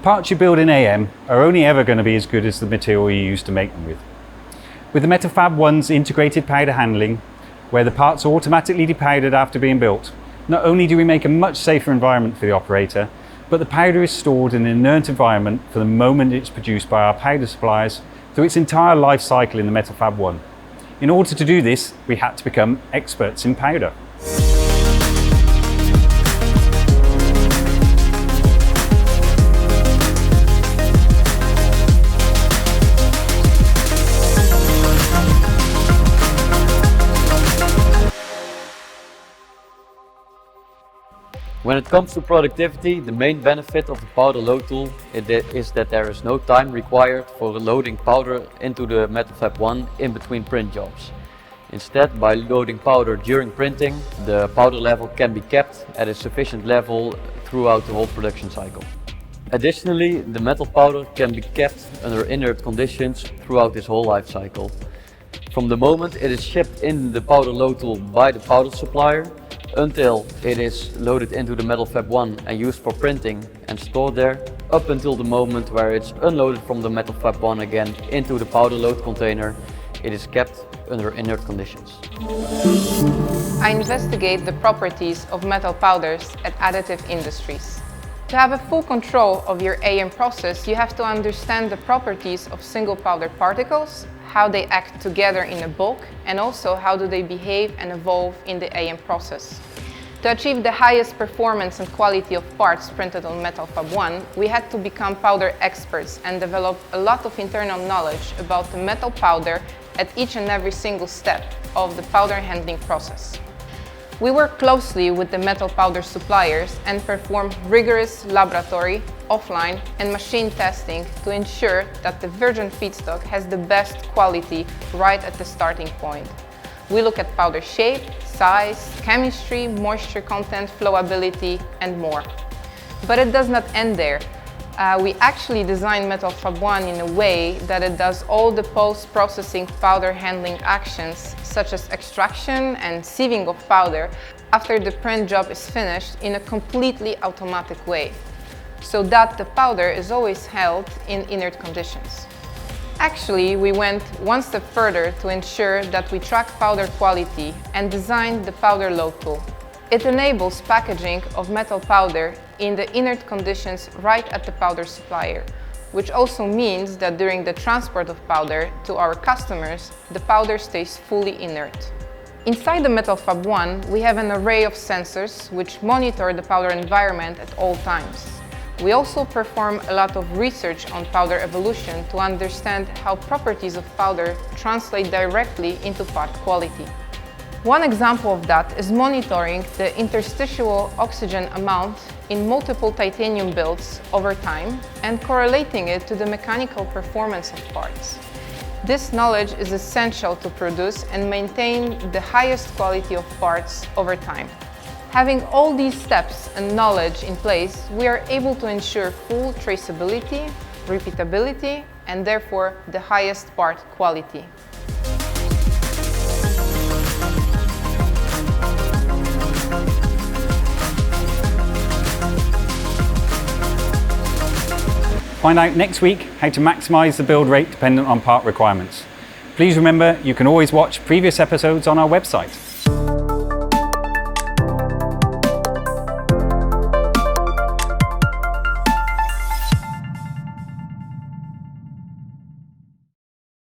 parts you build in AM are only ever going to be as good as the material you use to make them with. With the Metal Fab 1's integrated powder handling, where the parts are automatically depowdered after being built, not only do we make a much safer environment for the operator, but the powder is stored in an inert environment for the moment it's produced by our powder suppliers through its entire life cycle in the Metal Fab 1. In order to do this, we had to become experts in powder. When it comes to productivity, the main benefit of the powder load tool is that there is no time required for loading powder into the Metal Fab 1 in between print jobs. Instead, by loading powder during printing, the powder level can be kept at a sufficient level throughout the whole production cycle. Additionally, the metal powder can be kept under inert conditions throughout this whole life cycle. From the moment it is shipped in the powder load tool by the powder supplier, until it is loaded into the Metal Fab 1 and used for printing and stored there, up until the moment where it's unloaded from the Metal Fab 1 again into the powder load container, it is kept under inert conditions. I investigate the properties of metal powders at Additive Industries. To have a full control of your AM process, you have to understand the properties of single powder particles, how they act together in a bulk, and also how do they behave and evolve in the AM process. To achieve the highest performance and quality of parts printed on Metal Fab 1, we had to become powder experts and develop a lot of internal knowledge about the metal powder at each and every single step of the powder handling process. We work closely with the metal powder suppliers and perform rigorous laboratory, offline and machine testing to ensure that the virgin feedstock has the best quality right at the starting point. We look at powder shape, size, chemistry, moisture content, flowability and more. But it does not end there. We actually design Metal Fab 1 in a way that it does all the post-processing powder handling actions such as extraction and sieving of powder after the print job is finished in a completely automatic way, so that the powder is always held in inert conditions. Actually, we went one step further to ensure that we track powder quality and designed the powder load tool. It enables packaging of metal powder in the inert conditions right at the powder supplier, which also means that during the transport of powder to our customers, the powder stays fully inert. Inside the Metal Fab 1, we have an array of sensors which monitor the powder environment at all times. We also perform a lot of research on powder evolution to understand how properties of powder translate directly into part quality. One example of that is monitoring the interstitial oxygen amount in multiple titanium builds over time and correlating it to the mechanical performance of parts. This knowledge is essential to produce and maintain the highest quality of parts over time. Having all these steps and knowledge in place, we are able to ensure full traceability, repeatability, and therefore the highest part quality. Find out next week how to maximize the build rate dependent on part requirements. Please remember, you can always watch previous episodes on our website.